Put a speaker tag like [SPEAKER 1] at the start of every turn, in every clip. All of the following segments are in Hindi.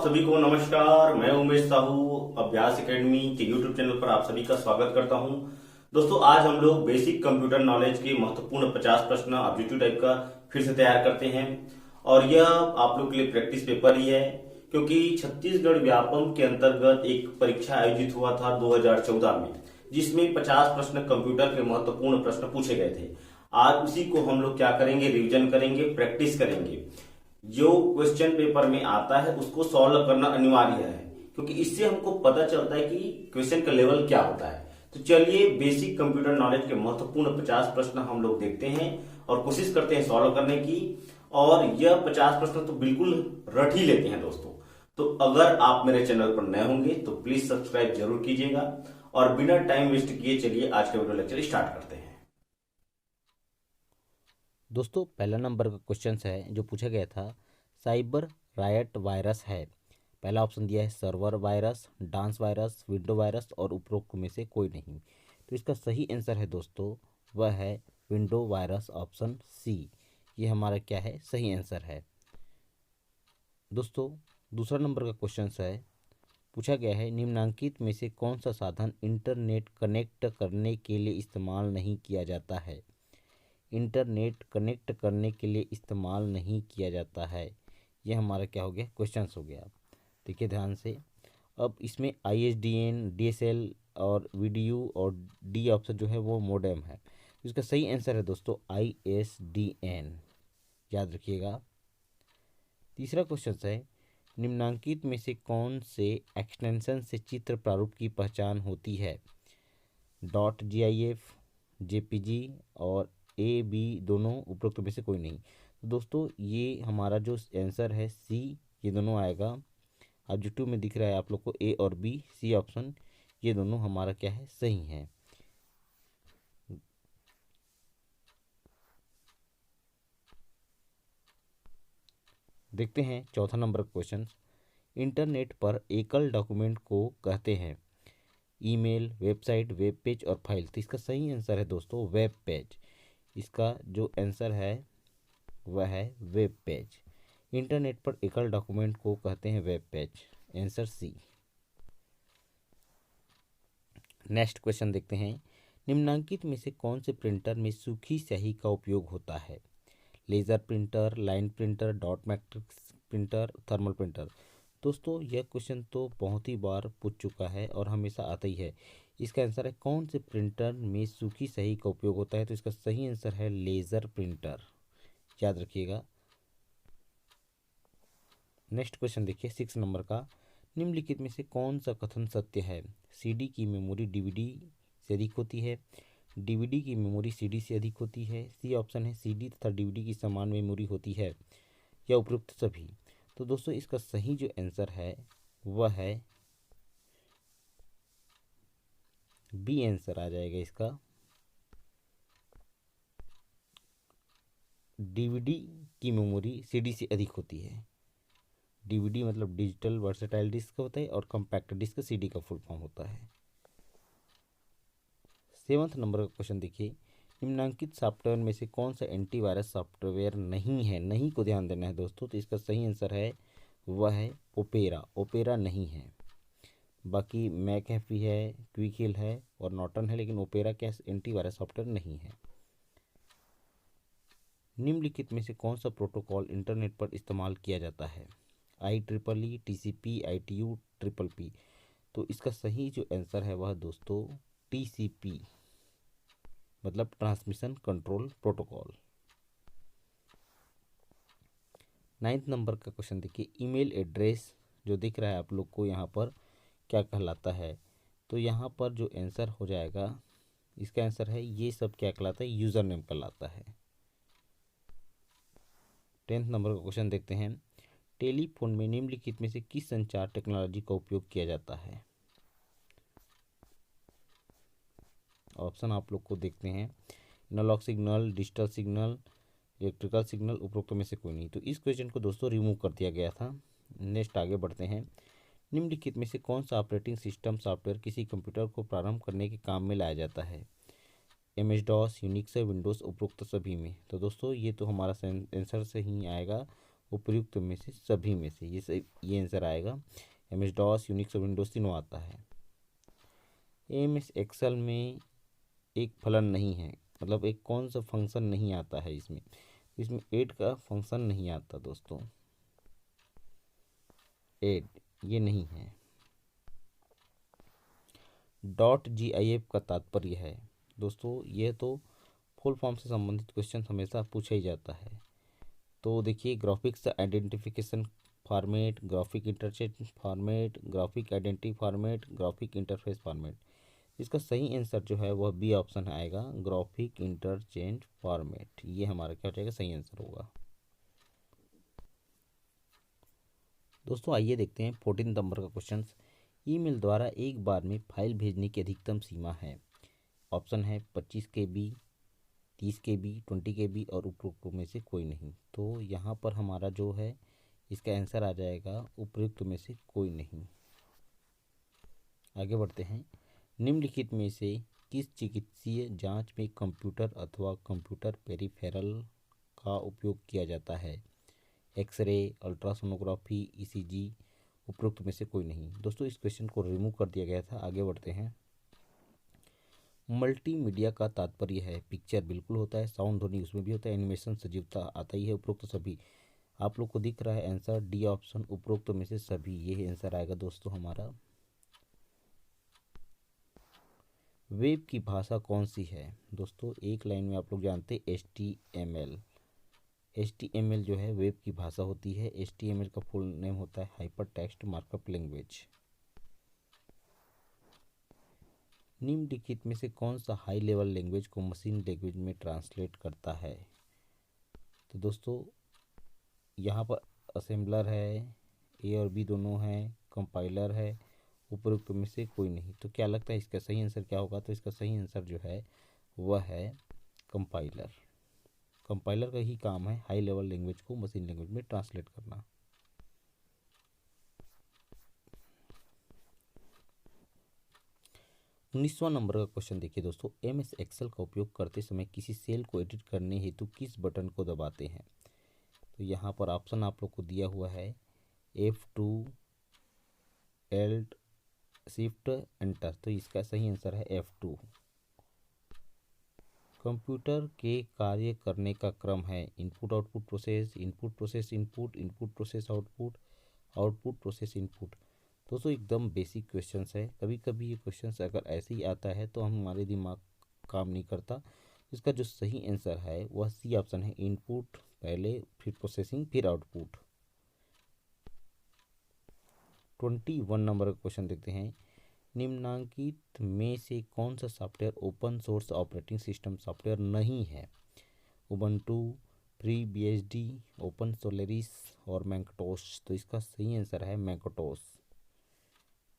[SPEAKER 1] सभी को नमस्कार। मैं उमेश साहू अभ्यास एकेडमी के यूट्यूब चैनल पर आप सभी का स्वागत करता हूं। दोस्तों, आज हम लोग बेसिक कंप्यूटर नॉलेज के महत्वपूर्ण 50 प्रश्न ऑब्जेक्टिव टाइप का फिर से तैयार करते हैं। और यह आप लोग के लिए प्रैक्टिस पेपर ही है, क्योंकि छत्तीसगढ़ व्यापम के अंतर्गत एक परीक्षा आयोजित हुआ था 2014 में, जिसमें 50 प्रश्न कंप्यूटर के महत्वपूर्ण प्रश्न पूछे गए थे। आज उसी को हम लोग क्या करेंगे, रिवीजन करेंगे, प्रैक्टिस करेंगे। जो क्वेश्चन पेपर में आता है उसको सॉल्व करना अनिवार्य है, क्योंकि इससे हमको पता चलता है कि क्वेश्चन का लेवल क्या होता है। तो चलिए, बेसिक कंप्यूटर नॉलेज के महत्वपूर्ण 50 प्रश्न हम लोग देखते हैं और कोशिश करते हैं सॉल्व करने की। और यह 50 प्रश्न तो बिल्कुल रट ही लेते हैं दोस्तों। तो अगर आप मेरे चैनल पर नए होंगे तो प्लीज सब्सक्राइब जरूर कीजिएगा। और बिना टाइम वेस्ट किए चलिए आज का वीडियो लेक्चर स्टार्ट करते हैं।
[SPEAKER 2] दोस्तों, पहला नंबर का क्वेश्चन है जो पूछा गया था, साइबर रायट वायरस है। पहला ऑप्शन दिया है server virus, dance virus, window virus और उपरोक्त में से कोई नहीं। तो इसका सही आंसर है दोस्तों, वह है विंडो वायरस, ऑप्शन सी। ये हमारा क्या है, सही आंसर है। दोस्तों, दूसरा नंबर का क्वेश्चन है, पूछा गया है, निम्नांकित में से कौन सा साधन इंटरनेट कनेक्ट करने के लिए इस्तेमाल नहीं किया जाता है। इंटरनेट कनेक्ट करने के लिए इस्तेमाल नहीं किया जाता है। यह हमारा क्या हो गया, क्वेश्चन हो गया। देखिए ध्यान से। अब इसमें ISDN, DSL और VDU और डी ऑप्शन जो है वो मोडेम है। तो इसका सही आंसर है दोस्तों ISDN, याद रखिएगा। तीसरा क्वेश्चन है, निम्नांकित में से कौन से एक्सटेंशन से चित्र प्रारूप की पहचान होती है। .gif, JPG और AB दोनों उपरोक्त में से कोई नहीं। तो दोस्तों, ये हमारा जो आंसर है सी, ये दोनों आएगा। ऑब्जेक्टिव में दिख रहा है आप लोग को A और B, सी ऑप्शन, ये दोनों हमारा क्या है, सही है। देखते हैं चौथा नंबर क्वेश्चन, इंटरनेट पर एकल डॉक्यूमेंट को कहते हैं। ईमेल, वेबसाइट, वेब पेज और फाइल। तो इसका सही आंसर है दोस्तों वेब पेज। इसका जो आंसर है वह है वेब पेज। इंटरनेट पर एकल डॉक्यूमेंट को कहते हैं web page, answer C. Next question देखते हैं, निम्नांकित में से कौन से प्रिंटर में सूखी स्याही का उपयोग होता है। Laser printer, line printer, dot matrix printer, thermal printer. दोस्तों, यह क्वेश्चन तो बहुत ही बार पूछ चुका है और हमेशा आता ही है। इसका आंसर है कौन से प्रिंटर में सूखी स्याही का उपयोग होता है। तो इसका सही आंसर है लेज़र प्रिंटर, याद रखिएगा। नेक्स्ट क्वेश्चन देखिए 6 नंबर का, निम्नलिखित में से कौन सा कथन सत्य है। CD की मेमोरी DVD से अधिक होती है, DVD की मेमोरी CD से अधिक होती है। सी ऑप्शन है CD तथा DVD की समान मेमोरी होती है, या उपरोक्त सभी। तो दोस्तों, इसका सही जो आंसर है वह है बी, आंसर आ जाएगा इसका। DVD की मेमोरी CD से अधिक होती है। DVD मतलब डिजिटल वर्सेटाइल डिस्क होता है और कम्पैक्ट डिस्क CD का फुल फॉर्म होता है। 7 नंबर का क्वेश्चन देखिए, निम्नांकित सॉफ्टवेयर में से कौन सा एंटीवायरस सॉफ्टवेयर नहीं है। नहीं को ध्यान देना है दोस्तों। तो इसका सही आंसर है वह है ओपेरा। ओपेरा नहीं है। बाकी मैकएफी है, क्विक है और नॉर्टन है, लेकिन ओपेरा क्या एंटीवायरस सॉफ्टवेयर नहीं है। निम्नलिखित में से कौन सा प्रोटोकॉल इंटरनेट पर इस्तेमाल किया जाता है। IEEE, TCP, ITU, PPP। तो इसका सही जो आंसर है वह दोस्तों TCP, मतलब ट्रांसमिशन कंट्रोल प्रोटोकॉल। 9 नंबर का क्वेश्चन देखिए, ईमेल एड्रेस जो दिख रहा है आप लोग को यहाँ पर क्या कहलाता है। तो यहाँ पर जो आंसर हो जाएगा, इसका आंसर है ये सब क्या कहलाता है, यूज़र नेम कहलाता है। 10 नंबर का क्वेश्चन देखते हैं, टेलीफोन में निम्नलिखित में से किस संचार टेक्नोलॉजी का उपयोग किया जाता है। ऑप्शन आप लोग को देखते हैं, analogue signal, digital signal, electrical signal, उपरोक्त में से कोई नहीं। तो इस क्वेश्चन को दोस्तों रिमूव कर दिया गया था। नेक्स्ट आगे बढ़ते हैं, निम्नलिखित में से कौन सा ऑपरेटिंग सिस्टम सॉफ्टवेयर किसी कंप्यूटर को प्रारंभ करने के काम में लाया जाता है। MS DOS, यूनिक्स, विंडोज़, उपरोक्त सभी में। तो दोस्तों, ये तो हमारा आंसर से ही आएगा, उपयुक्त में से सभी में से, ये आंसर आएगा। MS DOS, यूनिक्स और विंडोज़ तीनों आता है। MS एक्सेल में एक फलन नहीं है, मतलब एक कौन सा फंक्शन नहीं आता है इसमें? इसमें ऐड का फंक्शन नहीं आता दोस्तों, ऐड ये नहीं है। .gif का तात्पर्य है दोस्तों, ये तो फुल फॉर्म से संबंधित क्वेश्चन हमेशा पूछा ही जाता है। तो देखिए, graphics identification format, graphic interchange format, graphic identity format, graphic interface format. इसका सही आंसर जो है वह बी ऑप्शन आएगा, ग्राफिक इंटरचेंज फॉर्मेट। ये हमारा क्या हो जाएगा, सही आंसर होगा। दोस्तों आइए देखते हैं 14 नंबर का क्वेश्चन। ईमेल द्वारा एक बार में फाइल भेजने की अधिकतम सीमा है। ऑप्शन है 25 KB, 30 KB, 20 KB और उपरोक्त में से कोई नहीं। तो यहाँ पर हमारा जो है इसका आंसर आ जाएगा उपयुक्त में से कोई नहीं। आगे बढ़ते हैं। निम्नलिखित में से किस चिकित्सीय जांच में कंप्यूटर अथवा कंप्यूटर पेरिफेरल का उपयोग किया जाता है? X ray, ultrasonography, ECG। उपरोक्त में से कोई नहीं। दोस्तों इस क्वेश्चन को रिमूव कर दिया गया था। आगे बढ़ते हैं। मल्टीमीडिया का तात्पर्य है पिक्चर, बिल्कुल होता है, साउंड ध्वनि उसमें भी होता है, एनिमेशन सजीवता आता ही है, उपरोक्त सभी। आप लोग को दिख रहा है आंसर डी ऑप्शन, उपरोक्त में से सभी, ये आंसर आएगा दोस्तों हमारा। वेब की भाषा कौन सी है? दोस्तों एक लाइन में आप लोग जानते हैं HTML। HTML जो है वेब की भाषा होती है। HTML का फुल नेम होता है हाइपर टेक्स्ट मार्कअप लैंग्वेज। निम्नलिखित में से कौन सा हाई लेवल लैंग्वेज को मशीन लैंग्वेज में ट्रांसलेट करता है? तो दोस्तों यहाँ पर असेंबलर है, ए और बी दोनों हैं, कंपाइलर है, उपरोक्त में से कोई नहीं। तो क्या लगता है इसका सही आंसर क्या होगा? तो इसका सही आंसर जो है वह है कंपाइलर। कंपाइलर का ही काम है हाई लेवल लैंग्वेज को मशीन लैंग्वेज में ट्रांसलेट करना। उन्नीसवां नंबर का क्वेश्चन देखिए दोस्तों। MS एक्सेल का उपयोग करते समय किसी सेल को एडिट करने हेतु किस बटन को दबाते हैं? तो यहाँ पर ऑप्शन आप लोग को दिया हुआ है F2, Alt, शिफ्ट, एंटर। तो इसका सही आंसर है F2। कंप्यूटर के कार्य करने का क्रम है input output process, input process input, input process output, output process input. दोस्तों एकदम बेसिक क्वेश्चंस है। कभी कभी ये क्वेश्चंस अगर ऐसे ही आता है तो हमारे दिमाग काम नहीं करता। इसका जो सही आंसर है वह सी ऑप्शन है, इनपुट पहले फिर प्रोसेसिंग फिर आउटपुट। 21 नंबर का क्वेश्चन देखते हैं। निम्नांकित में से कौन सा software open source operating system software नहीं है? उबंटू, FreeBSD, ओपन सोलेरिस और मैकटोश। तो इसका सही आंसर है मैकटोश।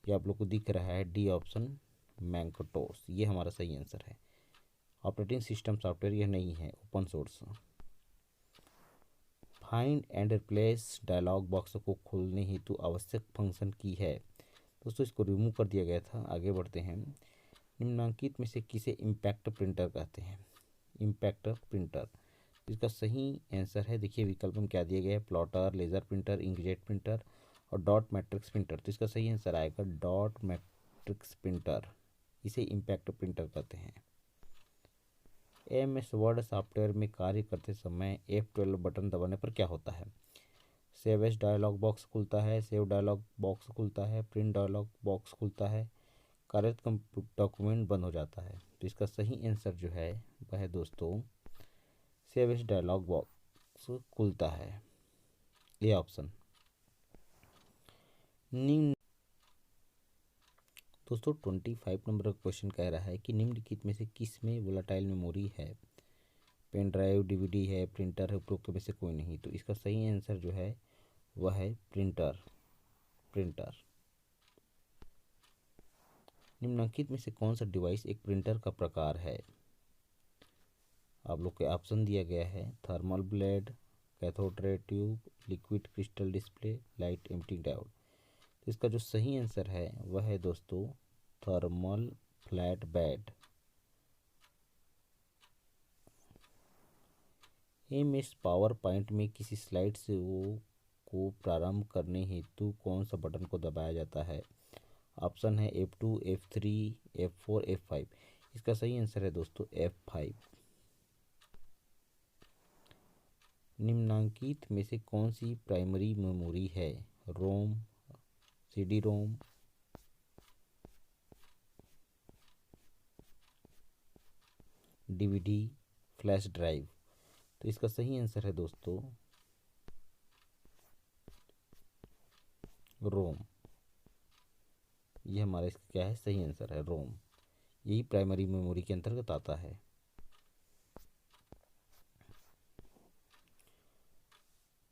[SPEAKER 2] ये आप लोग को दिख रहा है डी ऑप्शन, मैकटोश, ये हमारा सही आंसर है। ऑपरेटिंग सिस्टम सॉफ्टवेयर यह नहीं है, open source. Find and replace dialog box को खोलने हेतु आवश्यक फंक्शन की है। दोस्तों इसको रिमूव कर दिया गया था। आगे बढ़ते हैं। निम्नांकित में से किसे इम्पैक्ट प्रिंटर कहते हैं? Impact printer. इसका सही आंसर है, देखिए विकल्प में क्या दिया गया है, plotter, laser printer, inkjet printer और डॉट मैट्रिक्स प्रिंटर। तो इसका सही आंसर आएगा डॉट मैट्रिक्स प्रिंटर, इसे इम्पैक्ट प्रिंटर कहते हैं। MS वर्ड सॉफ्टवेयर में कार्य करते समय F12 बटन दबाने पर क्या होता है? सेव एज डायलॉग बॉक्स खुलता है, सेव डायलॉग बॉक्स खुलता है, प्रिंट डायलॉग बॉक्स खुलता है, कार्यरत डॉक्यूमेंट बंद हो जाता है। तो इसका सही आंसर जो है वह है दोस्तों सेव एज डायलॉग बॉक्स खुलता है, ये ऑप्शन। निम्न दोस्तों 25 नंबर का क्वेश्चन कह रहा है कि निम्नलिखित में से किस में वोलाटाइल मेमोरी है? पेन ड्राइव, DVD है, प्रिंटर है, उपरोक्त में से कोई नहीं। तो इसका सही आंसर जो है वह है प्रिंटर। निम्नलिखित में से कौन सा डिवाइस एक प्रिंटर का प्रकार है? आप लोग के ऑप्शन दिया गया है thermal blade, cathode ray tube, liquid crystal display, light emitting diode. तो इसका जो सही आंसर है वह है दोस्तों thermal flat bed. MS power point में किसी स्लाइड से वो को प्रारंभ करने हेतु कौन सा बटन को दबाया जाता है? ऑप्शन है F2, F3, F4, F5। इसका सही आंसर है दोस्तों F5। निम्नलिखित में से कौन सी प्राइमरी मेमोरी है? ROM, CD ROM, DVD, flash drive. तो इसका सही आंसर है दोस्तों रोम। ये हमारा इसका क्या है? सही आंसर है रोम। यही प्राइमरी मेमोरी के अंतर्गत आता है।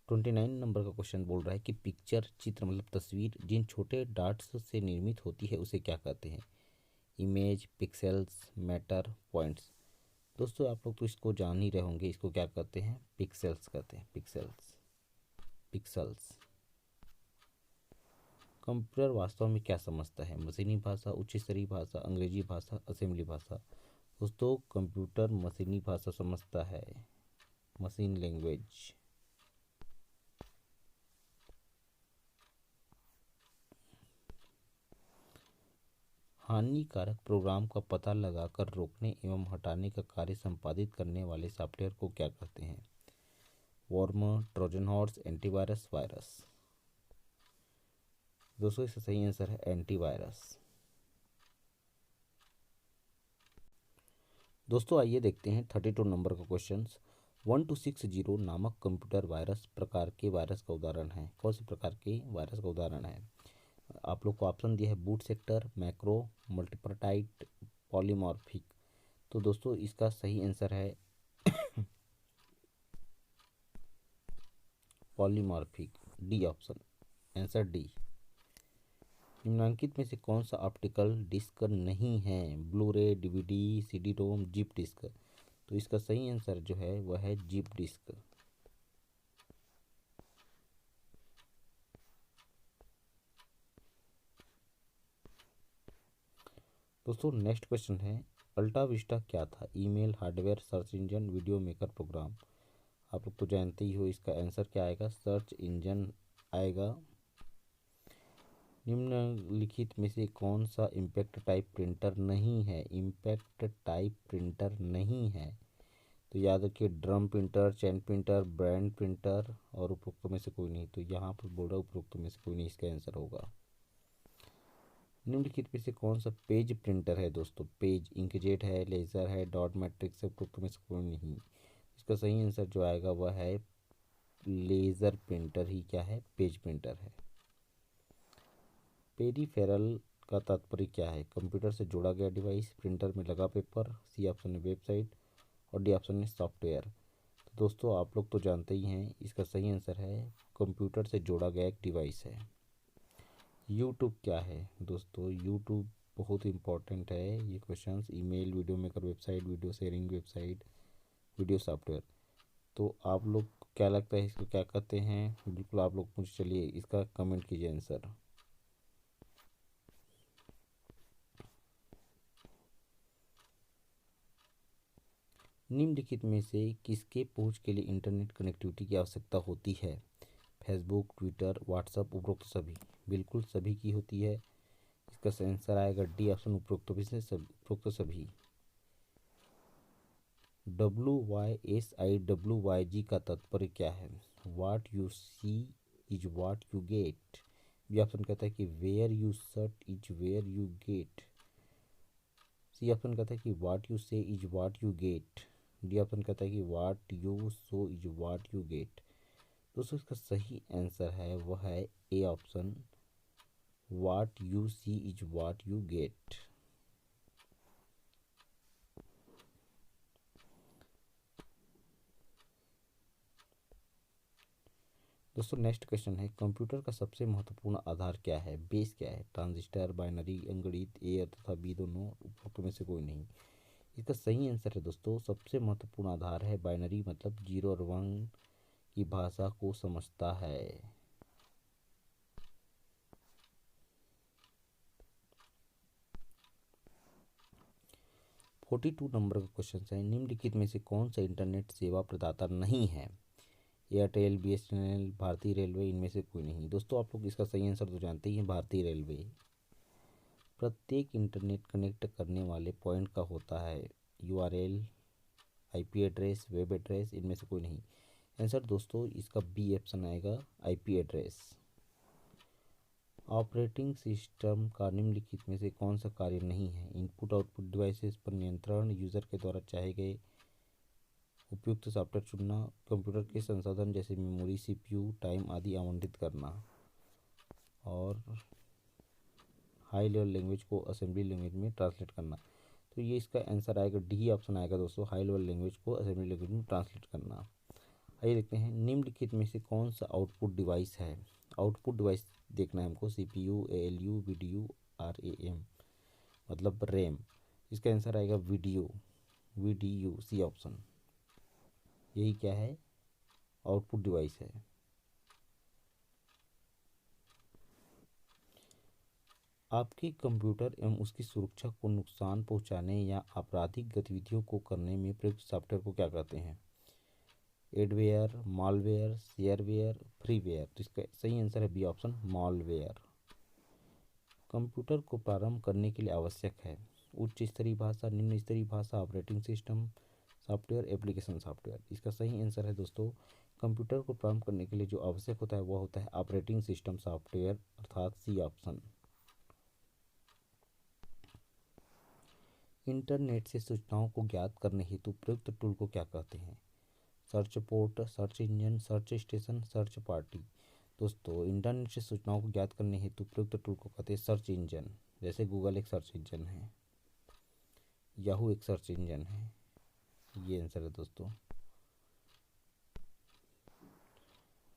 [SPEAKER 2] 29 नंबर का क्वेश्चन बोल रहा है कि पिक्चर, चित्र मतलब तस्वीर जिन छोटे डॉट्स से निर्मित होती है उसे क्या कहते हैं? Image, pixels, matter, points. दोस्तों आप लोग तो इसको जान ही रहे होंगे, इसको क्या कहते हैं? पिक्सेल्स कहते हैं, पिक्सेल्स, पिक्सल्स। कंप्यूटर वास्तव में क्या समझता है? मशीनी भाषा, उच्च स्तरीय भाषा, अंग्रेजी भाषा, असेंबली भाषा। दोस्तों कंप्यूटर मशीनी भाषा समझता है, मशीन लैंग्वेज। हानिकारक प्रोग्राम का पता लगाकर रोकने एवं हटाने का कार्य संपादित करने वाले सॉफ्टवेयर को क्या कहते हैं? Worm, Trojan horse, antivirus, virus. दोस्तों इसका सही आंसर है एंटीवायरस। दोस्तों आइए देखते हैं 32 नंबर का क्वेश्चन। 1260 नामक कंप्यूटर वायरस प्रकार के वायरस का उदाहरण है। कौन से प्रकार के वायरस का उदाहरण है? आप लोग को ऑप्शन दिया है बूट सेक्टर, मैक्रो, मल्टीपर्टाइट, पॉलीमॉर्फिक। तो दोस्तों इसका सही आंसर है polymorphic, D option, answer D. निम्नलिखित में से कौन सा ऑप्टिकल डिस्क नहीं है? Blu ray, DVD, CD ROM, zip disk. तो इसका सही आंसर जो है वह है जिप डिस्क। दोस्तों नेक्स्ट क्वेश्चन है अल्टा विस्टा क्या था? Email, hardware, search engine, video maker program. आप लोग तो जानते ही हो इसका आंसर क्या आएगा? सर्च इंजन आएगा। निम्नलिखित में से कौन सा इम्पैक्ट टाइप प्रिंटर नहीं है? इम्पैक्ट टाइप प्रिंटर नहीं है तो याद रखिए ड्रम प्रिंटर, चैन प्रिंटर, ब्रांड प्रिंटर और उपरोक्त में से कोई नहीं। तो यहाँ पर बोल रहा है उपरोक्त में से कोई नहीं, इसका आंसर होगा। निम्नलिखित में से कौन सा पेज प्रिंटर है? दोस्तों पेज, इंकजेट है, लेजर है, डॉट मैट्रिक्स है, उपरोक्त में से कोई नहीं। इसका सही आंसर जो आएगा वह है लेज़र प्रिंटर ही क्या है? पेज प्रिंटर है। पेरिफेरल का तात्पर्य क्या है? कंप्यूटर से जोड़ा गया डिवाइस, प्रिंटर में लगा पेपर, सी ऑप्शन है वेबसाइट और डी ऑप्शन है सॉफ्टवेयर। तो दोस्तों आप लोग तो जानते ही हैं इसका सही आंसर है कंप्यूटर से जोड़ा गया एक डिवाइस है। यूट्यूब क्या है? दोस्तों यूट्यूब बहुत इंपॉर्टेंट है ये questions. Email, video maker website, video sharing website, video software. तो आप लोग क्या लगता है इसको क्या कहते हैं? बिल्कुल आप लोग मुझे चलिए इसका कमेंट कीजिए आंसर। निम्नलिखित में से किसके पहुंच के लिए इंटरनेट कनेक्टिविटी की आवश्यकता होती है? फेसबुक, ट्विटर, व्हाट्सएप, उपरोक्त सभी। बिल्कुल सभी की होती है। इसका आंसर आएगा डी ऑप्शन, उपरोक्त सभी। WYSIWYG का तात्पर्य क्या है? What you see is what you get. B option कहता है कि where you search is where you get. C option कहता है कि what you say is what you get. D option कहता है कि what you sow is what you get. दोस्तों इसका सही आंसर है वह है A option, what you see is what you get. दोस्तों नेक्स्ट क्वेश्चन है कंप्यूटर का सबसे महत्वपूर्ण आधार क्या है? बेस क्या है? ट्रांजिस्टर, बाइनरी, अंकगणित, ए तथा बी दोनों, उपरोक्त में से कोई नहीं। इसका सही आंसर है दोस्तों सबसे महत्वपूर्ण आधार है बाइनरी, मतलब जीरो और वन की भाषा को समझता है। 42 नंबर का क्वेश्चन है, निम्नलिखित में से कौन सा इंटरनेट सेवा प्रदाता नहीं है? एयरटेल, BSNL, भारतीय रेलवे, इनमें से कोई नहीं। दोस्तों आप लोग इसका सही आंसर तो जानते ही हैं, भारतीय रेलवे। प्रत्येक इंटरनेट कनेक्ट करने वाले पॉइंट का होता है URL, IP address, web address, इनमें से कोई नहीं। आंसर दोस्तों इसका बी ऑप्शन आएगा, IP एड्रेस। ऑपरेटिंग सिस्टम का निम्नलिखित में से कौन सा कार्य नहीं है? इनपुट आउटपुट डिवाइसेस पर नियंत्रण, यूज़र के द्वारा चाहे गए उपयुक्त सॉफ्टवेयर चुनना, कंप्यूटर के संसाधन जैसे मेमोरी, CPU, टाइम आदि आवंटित करना, और हाई लेवल लैंग्वेज को असेंबली लैंग्वेज में ट्रांसलेट करना। तो ये इसका आंसर आएगा, डी ऑप्शन आएगा दोस्तों, हाई लेवल लैंग्वेज को असेंबली लैंग्वेज में ट्रांसलेट करना। आइए देखते हैं, निम्नलिखित में से कौन सा आउटपुट डिवाइस है? आउटपुट डिवाइस देखना है हमको, CPU, ALU, VDU, RAM, मतलब रैम। इसका आंसर आएगा VDU, सी ऑप्शन। यही क्या है? आउटपुट डिवाइस है। आपके कंप्यूटर एवं उसकी सुरक्षा को नुकसान पहुंचाने या आपराधिक गतिविधियों को करने में प्रयुक्त सॉफ्टवेयर को क्या कहते हैं? Adware, malware, shareware, freeware. तो इसका सही आंसर है बी ऑप्शन, मालवेयर। कंप्यूटर को प्रारंभ करने के लिए आवश्यक है उच्च स्तरीय भाषा, निम्न स्तरीय भाषा, operating system software, application software. इसका सही आंसर है दोस्तों, कंप्यूटर को प्रारंभ करने के लिए जो आवश्यक होता है वह होता है ऑपरेटिंग सिस्टम सॉफ्टवेयर, अर्थात सी ऑप्शन। इंटरनेट से सूचनाओं को ज्ञात करने हेतु प्रयुक्त टूल को क्या कहते हैं? Search port, search engine, search station, search party. दोस्तों इंटरनेट से सूचनाओं को ज्ञात करने हेतु प्रयुक्त टूल को कहते हैं सर्च इंजन। जैसे गूगल एक सर्च इंजन है, याहू एक सर्च इंजन है। ये आंसर है दोस्तों।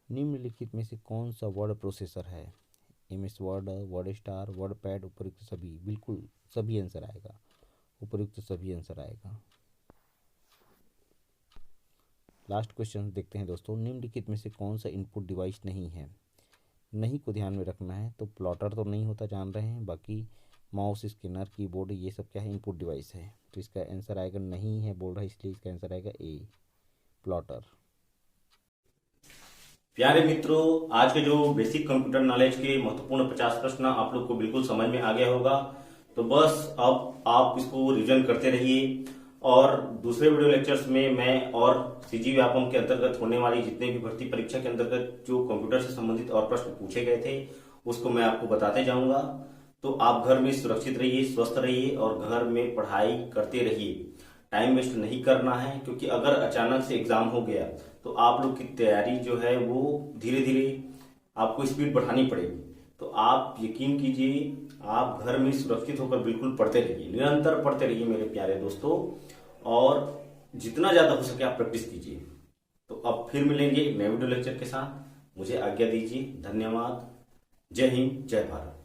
[SPEAKER 2] निम्नलिखित में से कौन सा वर्ड प्रोसेसर है? MS word, word star, word pad, उपयुक्त सभी। बिल्कुल सभी आंसर आएगा, उपयुक्त सभी आंसर आएगा। लास्ट क्वेश्चन देखते हैं दोस्तों, निम्नलिखित में से कौन सा इनपुट डिवाइस नहीं है? नहीं को ध्यान में रखना है, तो प्लॉटर तो नहीं होता, जान रहे हैं। बाकी माउस, स्कैनर, कीबोर्ड, ये सब क्या है? इनपुट डिवाइस है। तो इसका आंसर आएगा, नहीं है बोल रहा है, इसलिए इसका आंसर आएगा ए, प्लॉटर।
[SPEAKER 1] प्यारे मित्रों, आज के जो बेसिक कंप्यूटर नॉलेज के महत्वपूर्ण 50 प्रश्न आप लोग को बिल्कुल समझ में आ गया होगा। तो बस अब आप इसको रिवीजन करते रहिए, और दूसरे वीडियो लेक्चर्स में मैं और CG व्यापम के अंतर्गत होने वाली जितने भी भर्ती परीक्षा के अंतर्गत जो कंप्यूटर से संबंधित और प्रश्न पूछे गए थे उसको मैं आपको बताते जाऊंगा। तो आप घर में सुरक्षित रहिए, स्वस्थ रहिए और घर में पढ़ाई करते रहिए। टाइम वेस्ट नहीं करना है, क्योंकि अगर अचानक से एग्जाम हो गया तो आप लोग की तैयारी जो है वो धीरे धीरे आपको स्पीड बढ़ानी पड़ेगी। तो आप यकीन कीजिए, आप घर में सुरक्षित होकर बिल्कुल पढ़ते रहिए, निरंतर पढ़ते रहिए मेरे प्यारे दोस्तों, और जितना ज्यादा हो सके आप प्रैक्टिस कीजिए। तो अब फिर मिलेंगे एक नए वीडियो लेक्चर के साथ। मुझे आज्ञा दीजिए। धन्यवाद। जय हिंद, जय भारत।